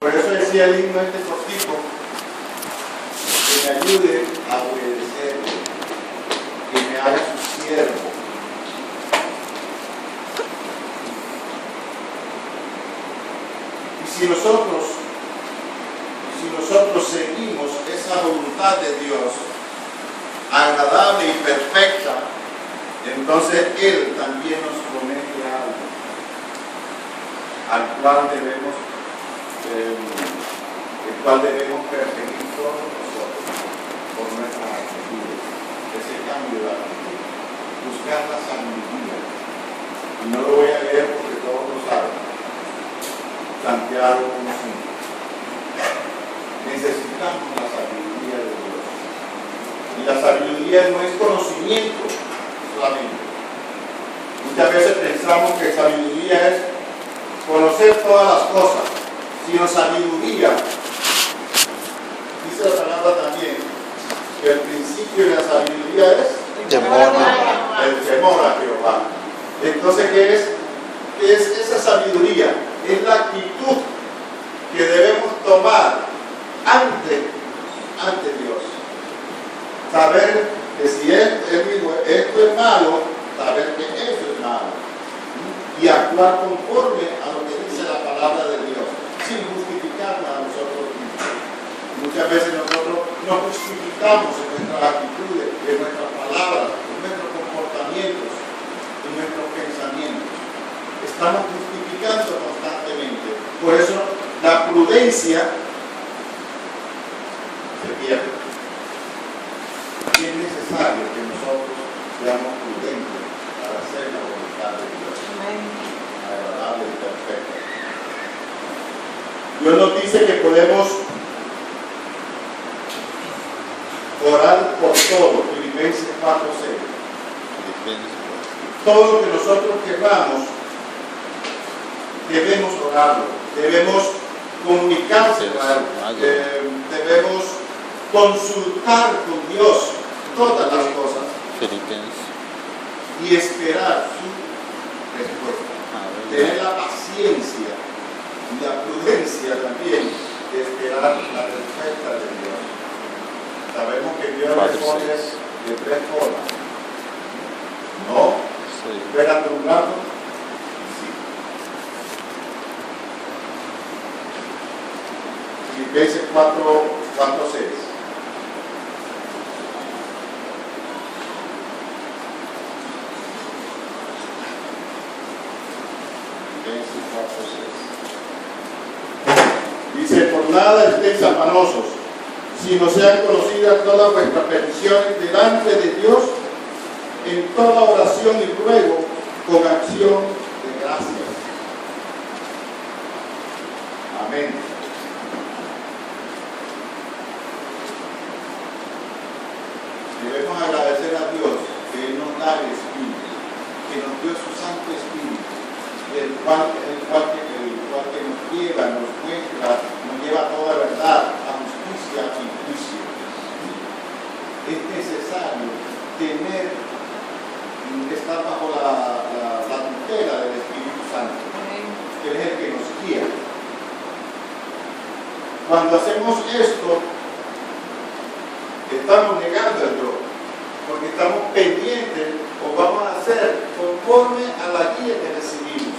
Por eso decía el himno este cortico, que me ayude a obedecer, que me haga su siervo. Y si nosotros seguimos esa voluntad de Dios, agradable y perfecta, entonces Él también nos promete algo, al cual debemos perseguir todos nosotros por nuestras actitudes, ese cambio de actitud, buscar la sabiduría. Y no lo voy a leer porque todos lo saben. Santiago 1:5. Necesitamos la sabiduría de Dios. Y la sabiduría no es conocimiento solamente. Muchas veces pensamos que sabiduría es conocer todas las cosas, sino sabiduría. Dice la palabra también que el principio de la sabiduría es el temor a Jehová. Entonces, ¿qué es esa sabiduría? Es la actitud que debemos tomar ante Dios. Saber que si esto es malo, saber que eso es malo. Y actuar conforme a lo que dice la palabra de Dios, sin justificarla a nosotros mismos. Muchas veces nosotros nos justificamos en nuestras actitudes, en nuestras palabras, en nuestros comportamientos, en nuestros pensamientos. Estamos justificando constantemente. Por eso la prudencia se pierde. Y es necesario que nosotros seamos prudentes para hacer la voluntad de Dios. Agradable y perfecta. Dios nos dice que podemos orar por todo. Filipenses 4:6. Todo lo que nosotros queramos, debemos orarlo, debemos comunicarse con Él, debemos consultar con Dios todas las cosas y esperar su respuesta. Tener la paciencia y la prudencia también de esperar la respuesta de Dios. Sabemos que Dios responde de tres formas. No, espérate un rato. Filipenses 4:6. Dice, por nada estéis afanosos, sino sean conocidas todas vuestras peticiones delante de Dios en toda oración y ruego con acción de gracias. Amén. Debemos agradecer a Dios que Él nos da el Espíritu, que nos dio su Santo Espíritu, el cual que nos lleva, nos muestra, nos lleva a toda verdad, a justicia y juicio. Es necesario estar bajo la tutela del Espíritu Santo, que es el que nos guía. Cuando hacemos esto, estamos negando el yo, porque estamos pendientes o vamos a hacer conforme a la guía que recibimos.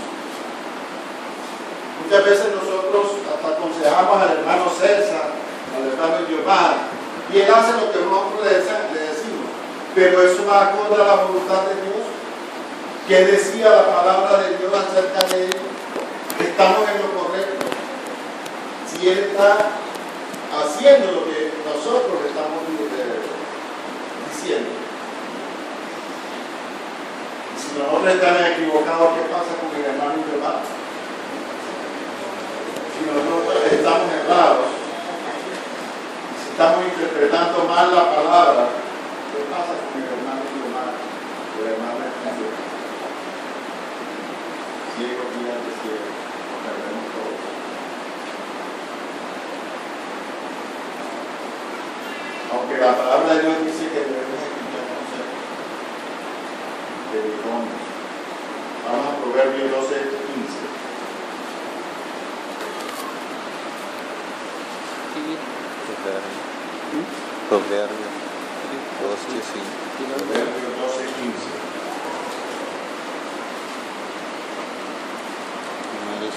Muchas veces nosotros hasta aconsejamos al hermano César, al hermano Giovanni, y él hace lo que nosotros le decimos, pero eso va contra la voluntad de Dios. ¿Qué decía la palabra de Dios acerca de él? Estamos en lo correcto. Si él está haciendo lo que nosotros le estamos diciendo. Y si nosotros estamos equivocados, ¿qué pasa con el hermano Giovanni? Si nosotros estamos errados, si estamos interpretando mal la palabra, ¿qué pasa con el hermano Giovanni? El hermano Giovanni. Ciego, guía de ciego, nos perdemos todos. Aunque la palabra de Dios dice que debemos escuchar consejos de idóneos. Vamos a Proverbios 12:15. Proverbios 12:15. Proverbios 12:15. Proverbios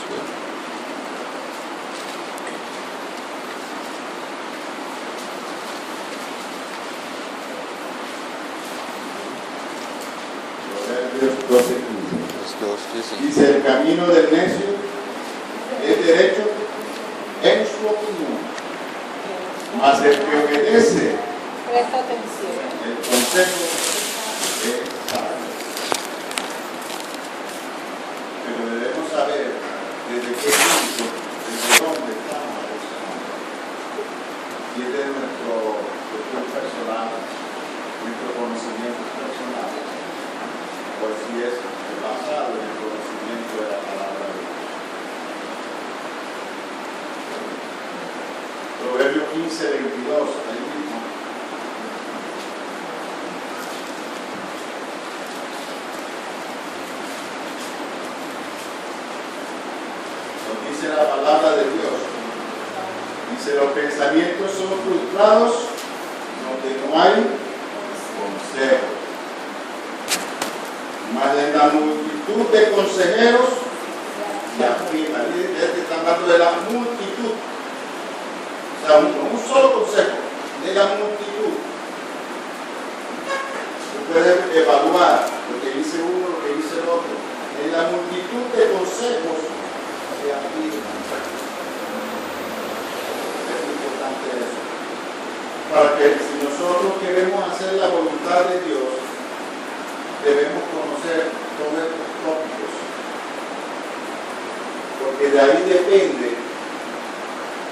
12:15. Dice: el camino del necio es derecho en su opinión, mas el que obedece Presta atención. el consejo es sabio. Pero debemos saber desde qué punto, desde dónde estamos acostumbrados. Si es de nuestro cuestión personal, nuestro conocimiento personal, o si es basado en el conocimiento de la palabra de Dios. Proverbio 15:22, ahí mismo. Nos dice la palabra de Dios. Dice: los pensamientos son frustrados donde no hay consejo. Mas en la multitud de consejeros se afirma. Este está hablando de la multitud. O sea, un solo consejo, de la multitud. Tú puedes evaluar lo que dice uno, lo que dice el otro. En la multitud de consejos se afirma. Es importante eso. Para que si nosotros queremos hacer la voluntad de Dios, debemos conocer todos estos tópicos, porque de ahí depende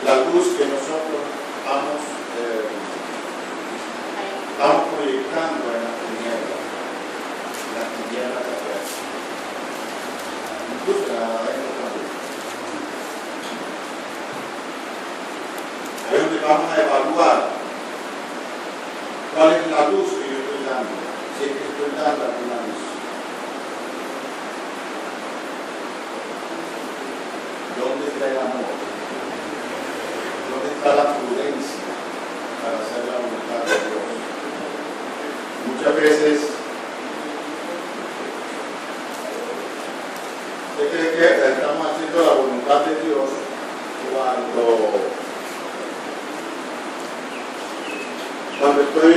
la luz que nosotros vamos proyectando en las tinieblas de afuera, incluso en la adentro también. Ahí es donde vamos a evaluar cuál es la luz que yo estoy dando. Si es que estoy dando alguna luz. ¿Dónde está el amor? ¿Dónde está la prudencia para hacer la voluntad de Dios? Muchas veces se cree que estamos haciendo la voluntad de Dios cuando estoy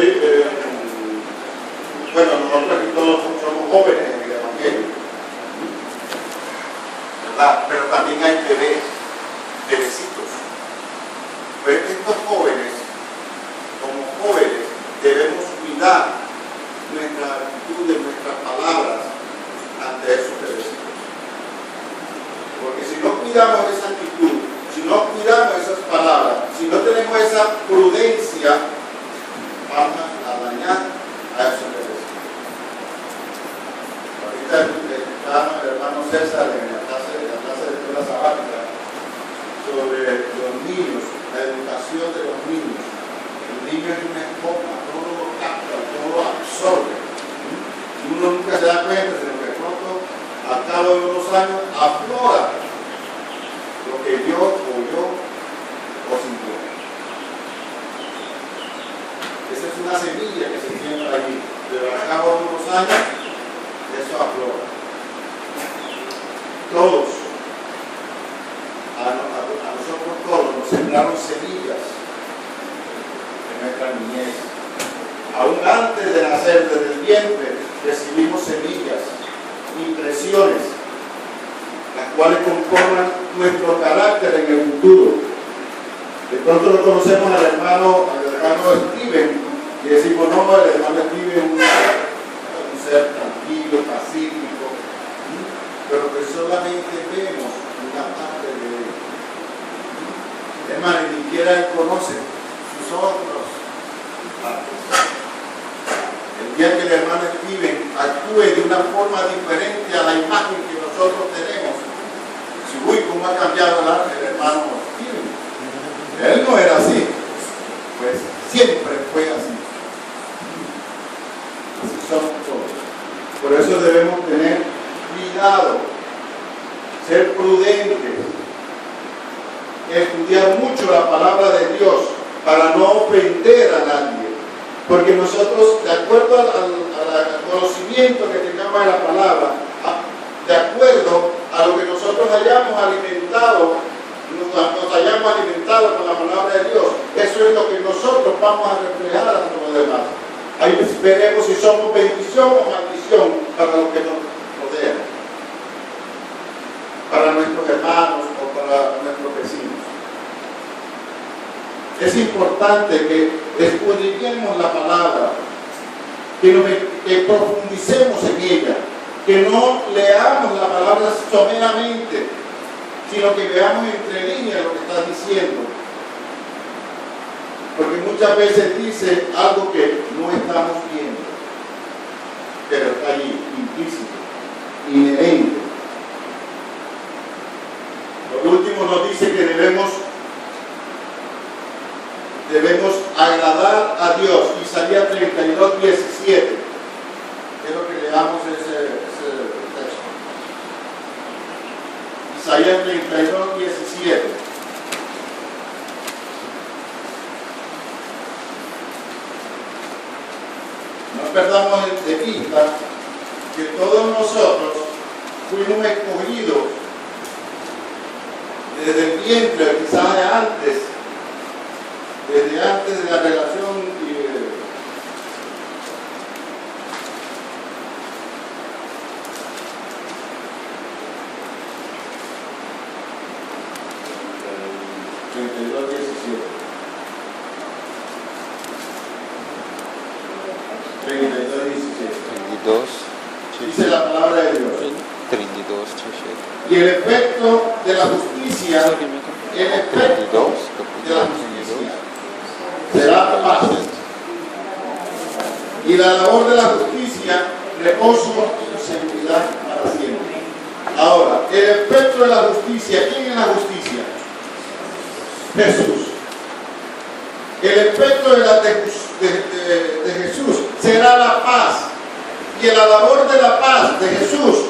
bueno, nosotros aquí todos somos jóvenes en el Evangelio, ¿verdad? Pero también hay bebecitos. Pero estos jóvenes, como jóvenes, debemos cuidar nuestra actitud, nuestras palabras ante esos bebecitos. Porque si no cuidamos esa actitud, si no cuidamos esas palabras, si no tenemos esa prudencia, vamos a dañar a esos bebecitos. Ahorita el hermano César en la clase de escuela sabática sobre los niños, la educación de los niños. El niño es una esponja, todo lo capta, todo lo absorbe. Uno nunca se da cuenta, sino que pronto, al cabo de unos años, aflora lo que vio, oyó o sintió. Esa es una semilla que se siembra allí, pero al cabo de unos años, eso aflora. Todos, a nosotros todos nos sembraron semillas en nuestra niñez. Aún antes de nacer, desde el vientre, recibimos semillas, impresiones, las cuales conforman nuestro carácter en el futuro. De pronto lo conocemos al hermano Steven y decimos: no, el hermano Steven es un ser tranquilo, pacífico, pero que solamente vemos una parte de él. Hermano, ni siquiera él conoce sus otros partes. El día que el hermano Steven actúe de una forma diferente a la imagen que nosotros tenemos, si uy, ¿cómo ha cambiado el hermano Steven? Él no era así, pues siempre fue así. Así somos todos. Por eso debemos tener cuidado, ser prudentes, estudiar mucho la palabra de Dios para no ofender a nadie. Porque nosotros, de acuerdo al conocimiento que tengamos de la palabra, de acuerdo a lo que nosotros hayamos alimentado, nos hayamos alimentado con la palabra de Dios, eso es lo que nosotros vamos a reflejar a los demás. Ahí veremos si somos bendición o maldición para los que nos rodean, para nuestros hermanos o para nuestros vecinos. Es importante que escudriñemos la palabra, que profundicemos en ella, que no leamos la palabra someramente, sino que veamos entre líneas lo que está diciendo. Porque muchas veces dice algo que no estamos viendo, pero está allí, implícito, inherente. Por último nos dice que debemos agradar a Dios. Isaías 32, 17. Quiero que leamos ese texto. Isaías 32, 17. No perdamos de vista que todos nosotros fuimos escogidos desde el vientre, quizás desde antes de la relación dice la palabra de Dios. 32, Y el efecto de la justicia, será paz. Y la labor de la justicia, reposo y seguridad para siempre. Ahora, el efecto de la justicia, ¿quién es la justicia? Jesús. El efecto de Jesús será la paz. Y la labor de la paz de Jesús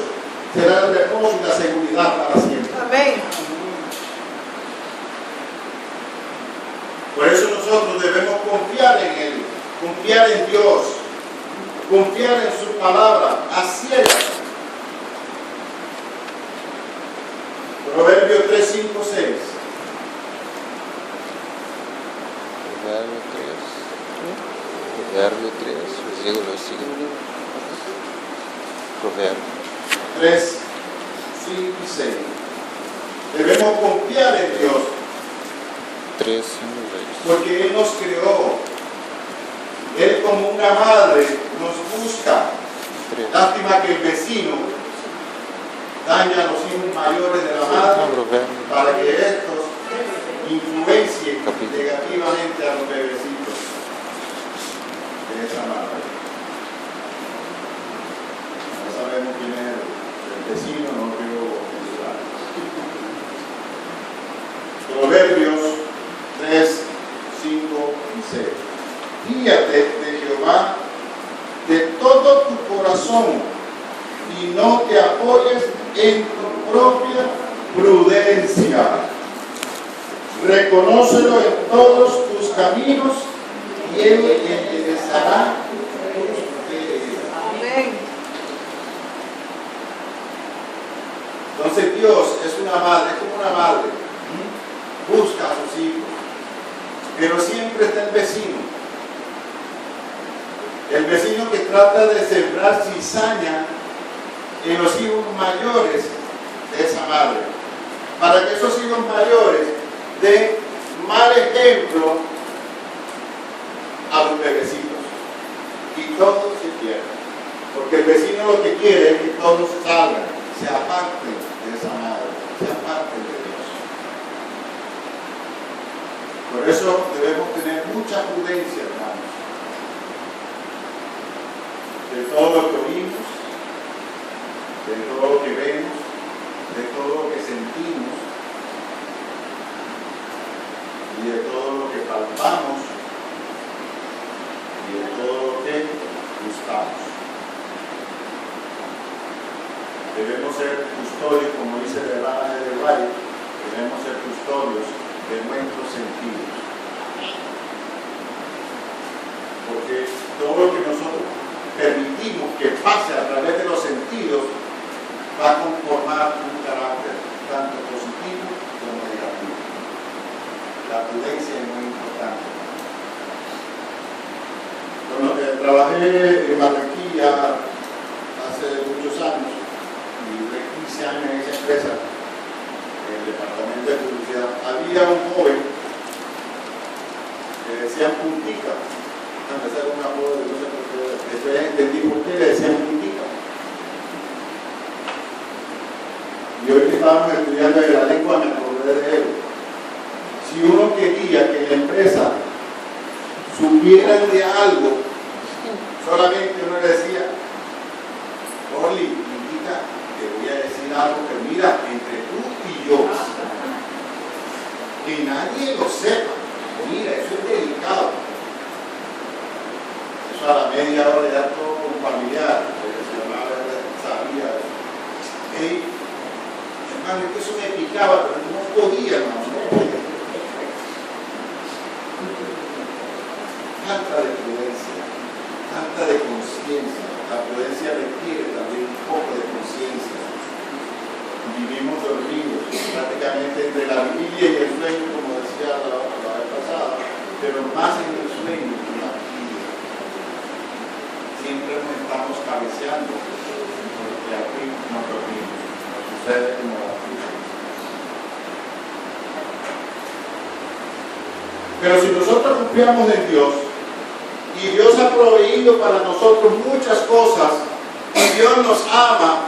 será el reposo y la seguridad para siempre. Amén. Por eso nosotros debemos confiar en Él, confiar en Dios, confiar en su palabra, a ciegas. Proverbios 3, 5, 6. Proverbio 3, versículo. Proverbio 3, 5 y 6. Debemos confiar en Dios. 3, 5 y 6. Porque Él nos creó. Él como una madre nos busca. 3. Lástima que el vecino daña a los hijos mayores de la madre para que estos influencien negativamente a los bebecitos de esa madre. No sabemos quién es el vecino, no quiero pensar. Proverbios 3, 5 y 6. Fíate de Jehová de todo tu corazón y no te apoyes en tu propia prudencia. Reconócelo en todos tus caminos y Él enderezará tus veredas. Amén. Entonces Dios es una madre, es como una madre. Busca a sus hijos, pero siempre está el vecino. El vecino que trata de sembrar cizaña en los hijos mayores de esa madre, para que esos hijos mayores den mal ejemplo a los bebecitos y todos se pierden, porque el vecino lo que quiere es que todos salgan, se aparten de esa madre, se aparten de Dios. Por eso debemos tener mucha prudencia, hermanos, de todo lo que oímos, de todo lo que vemos, de todo lo que sentimos y de todo lo que palpamos y de todo lo que gustamos. Debemos ser custodios, como dice la hermana de Valle, debemos ser custodios de nuestros sentidos. formar un carácter tanto positivo como negativo. La prudencia es muy importante. Bueno, trabajé en Barranquilla hace muchos años y duré 15 años en esa empresa, en el departamento de publicidad. Había un joven que decían puntica. Empezar con una apodo, no sé por qué, después entendí por qué le decían puntica. Y hoy que estábamos estudiando de la lengua me acordé de él. Si uno quería que la empresa supiera de algo, solamente uno le decía, Orly, indica, te voy a decir algo que mira, entre tú y yo, que nadie lo sepa, mira, eso es delicado. Eso a la media hora ya todo un familiar, porque si no sabía, hey, hermano, es que eso me picaba, pero no podía, hermano, no podía. Falta de prudencia, falta de conciencia. La prudencia requiere también un poco de conciencia. Vivimos dormidos, prácticamente entre la vigilia y el sueño, como decía la vez pasada, pero más en el sueño que en la vigilia. Siempre nos estamos cabeceando porque aquí nos dormimos, nos sucede como la vida. Pero si nosotros confiamos en Dios, y Dios ha proveído para nosotros muchas cosas, y Dios nos ama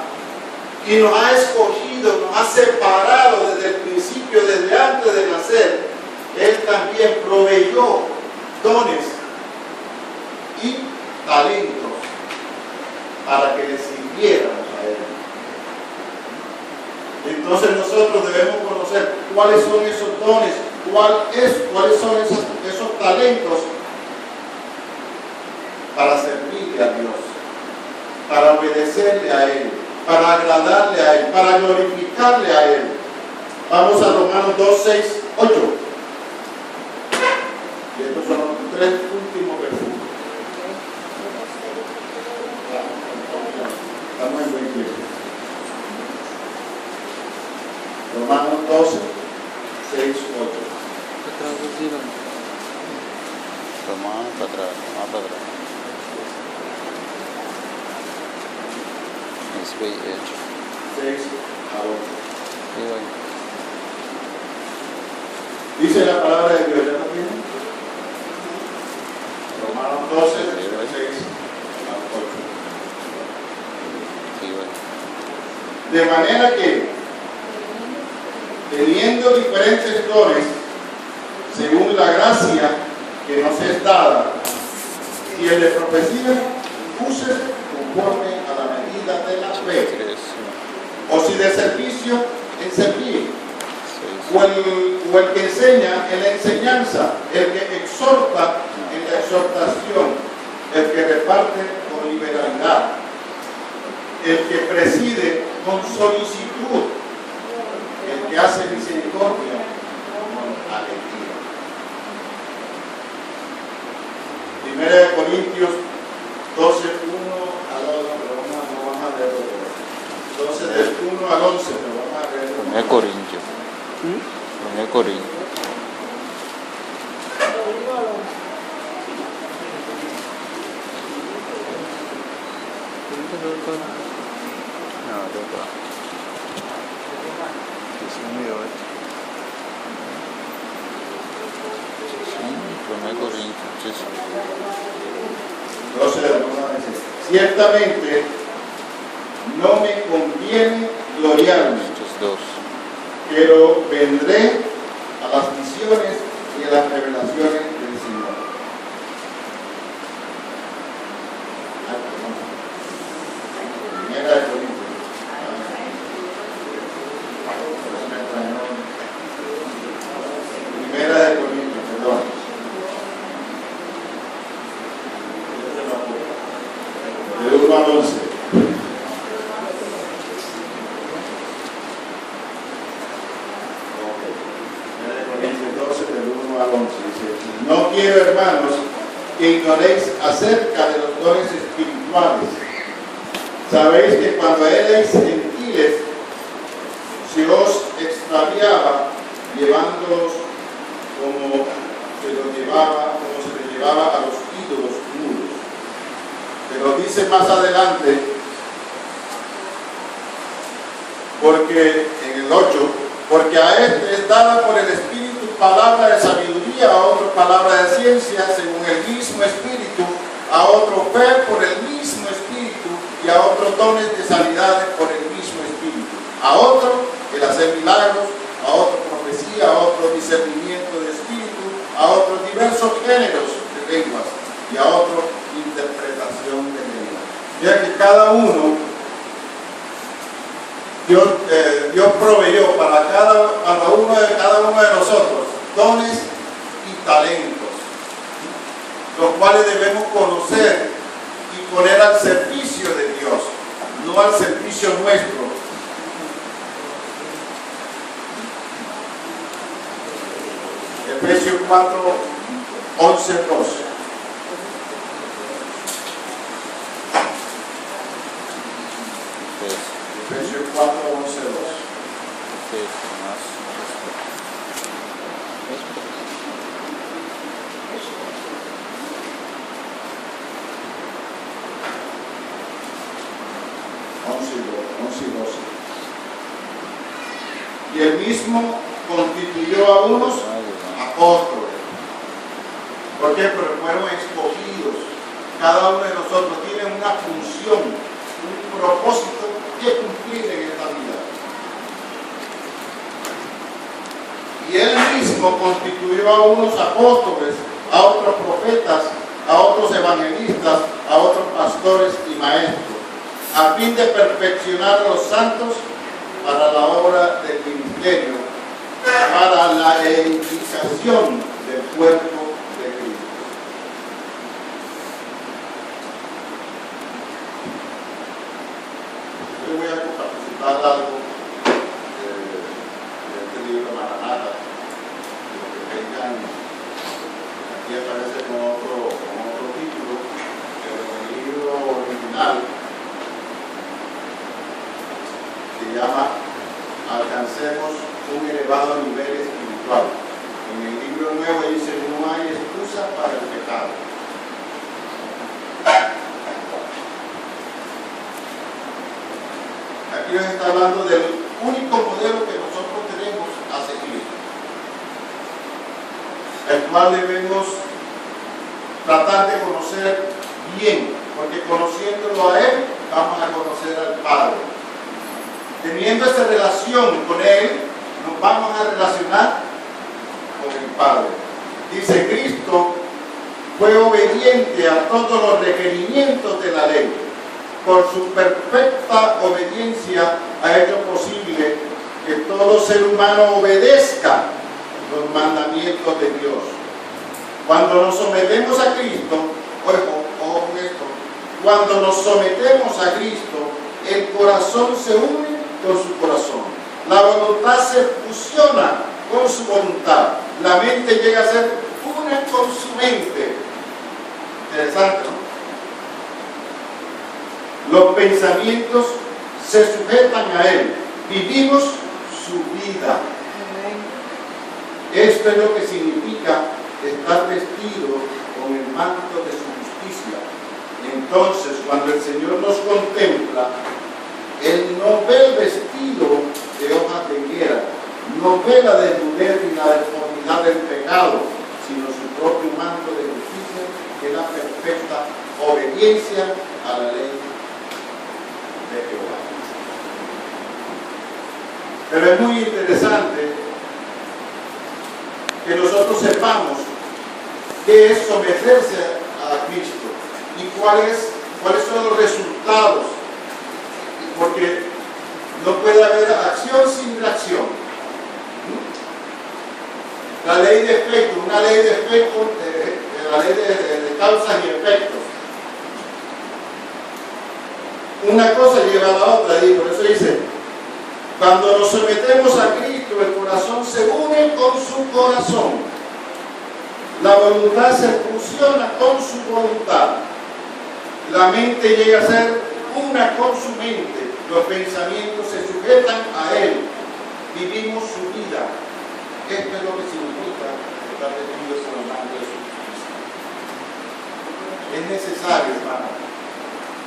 y nos ha escogido, nos ha separado desde el principio, desde antes de nacer. Él también proveyó dones y talentos para que le sirviéramos a Él. Entonces nosotros debemos conocer cuáles son esos dones, cuáles son esos talentos para servirle a Dios, para obedecerle a Él, para agradarle a Él, para glorificarle a Él. Vamos a Romanos 2, 6, 8. Y estos son los 3 últimos versículos. Estamos en buen tiempo. Romanos 12, 6, 8. Toma para atrás, toma para atrás. This way edge. 6 a 8. Ahí va. Dice la palabra de Dios, ¿ya lo tienen? Romanos 12, 6 a 8. Ahí va. De manera que, teniendo diferentes dones, según la gracia que nos es dada, si el de profecía, use conforme a la medida de la fe, 3, o si de servicio, en servir, 6. o el que enseña en la enseñanza, el que exhorta en la exhortación, el que reparte con liberalidad, el que preside con solicitud, el que hace misericordia con alegría. 1 Corintios 12, 1 al 11, pero vamos a leerlo todo. 12 del 1 al 11, pero vamos a leerlo. 1 Corintios. 1 Corintios. No, de acá. 1 Corintios. 12 del 1 al 11. Ciertamente no me conviene gloriarme, Estos dos. pero vendré a las visiones y a las revelaciones del Señor. Primera de Corintios. Primera de Corintios, perdón. De 1 al 11. No quiero, hermanos, que ignoréis acerca de los dones espirituales. Sabéis que cuando erais gentiles, se os extraviaba, llevándolos como se los llevaba a los ídolos mudos. Pero dice más adelante, porque en el 8, porque a él es dada por el Espíritu palabra de sabiduría, a otro palabra de ciencia según el mismo Espíritu, a otro fe por el mismo Espíritu y a otros dones de sanidades por el mismo Espíritu, a otro el hacer milagros, a otro profecía, a otro discernimiento de espíritu, a otros diversos géneros de lenguas y a otro interpretación de lenguas. Ya que cada uno, Dios proveyó para cada uno de nosotros dones y talentos, los cuales debemos conocer y poner al servicio de Dios, no al servicio nuestro. Efesios 4, 11, 12. Efesios 4, 11, 12. Y el mismo constituyó a unos apóstoles. ¿Por qué? Porque fueron escogidos. Cada uno de nosotros tiene una función, un propósito que cumplir en esta vida. Y él mismo constituyó a unos apóstoles, a otros profetas, a otros evangelistas, a otros pastores y maestros, a fin de perfeccionar a los santos para la obra del ministerio, para la edificación del cuerpo de Cristo. Yo voy a participar algo de este libro Maranata, lo que tengan, aquí aparece con otro título, pero el libro original se llama Alcancemos un elevado nivel espiritual. En el libro nuevo dice: no hay excusa para el pecado. Aquí nos está hablando del único modelo que nosotros tenemos a seguir, el cual debemos tratar de conocer bien, porque conociéndolo a Él vamos a conocer al Padre. Teniendo esa relación con Él, nos vamos a relacionar con el Padre. Dice: Cristo fue obediente a todos los requerimientos de la ley. Por su perfecta obediencia ha hecho posible que todo ser humano obedezca los mandamientos de Dios. Cuando nos sometemos a Cristo, ojo con esto, cuando nos sometemos a Cristo, el corazón se une con su corazón, la voluntad se fusiona con su voluntad, la mente llega a ser una con su mente. Interesante, ¿no? Los pensamientos se sujetan a Él, vivimos su vida. Esto es lo que significa estar vestido con el manto de su justicia. Entonces, cuando el Señor nos contempla, Él no ve el vestido de hojas de higuera, no ve la desnudez ni la deformidad del pecado, sino su propio manto de justicia, que es la perfecta obediencia a la ley de Jehová. Pero es muy interesante que nosotros sepamos qué es someterse a Cristo y cuáles son los resultados. Porque no puede haber acción sin reacción. La ley de efecto, una ley de efecto, la ley de causas y efectos. Una cosa lleva a la otra, y por eso dice: cuando nos sometemos a Cristo, el corazón se une con su corazón. La voluntad se fusiona con su voluntad. La mente llega a ser una con su mente. Los pensamientos se sujetan a Él. vivimos su vida. Esto es lo que significa estar vestidos en la mano de Jesucristo. Es necesario, hermano,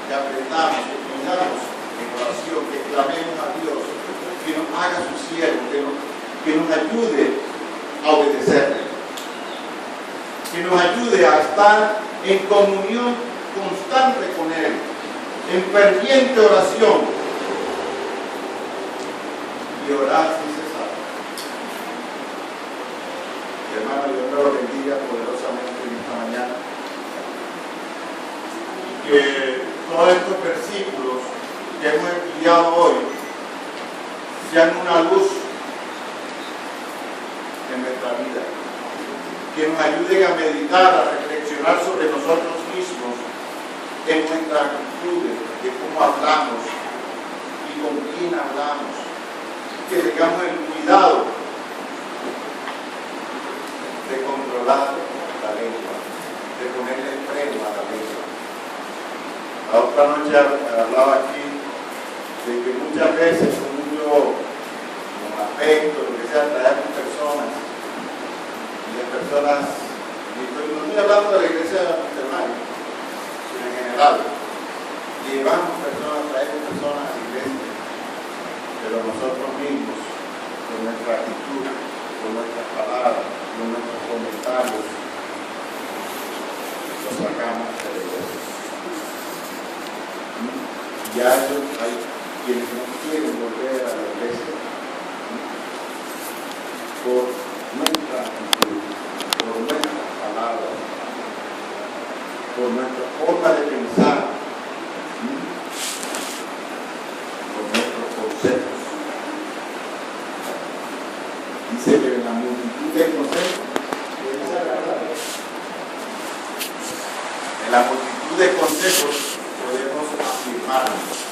que aprendamos, que pidamos en oración, que clamemos a Dios, que nos haga su siervo, que nos ayude a obedecerle, que nos ayude a estar en comunión constante con Él, en ferviente oración y orar sin cesar. Hermano, Dios me lo bendiga poderosamente en esta mañana. Que todos estos versículos que hemos estudiado hoy sean una luz en nuestra vida, que nos ayuden a meditar, a reflexionar sobre nosotros mismos, en nuestras actitudes, de cómo hablamos y con quién hablamos, que tengamos el cuidado de controlar la lengua, de ponerle freno a la lengua. La otra noche hablaba aquí de que muchas veces con mucho afecto, lo que sea, traemos personas y las personas, no estoy hablando de la iglesia de los hermanos, sino en general, llevamos personas, traemos personas a la iglesia, pero nosotros mismos, con nuestra actitud, con nuestras palabras, con nuestros comentarios, los sacamos de la iglesia. Ya hay quienes no quieren volver a la iglesia por nuestra actitud, por nuestras palabras, por nuestra forma de pensar, por nuestros conceptos. Dice que en la multitud de conceptos, en la multitud de consejos podemos afirmarnos.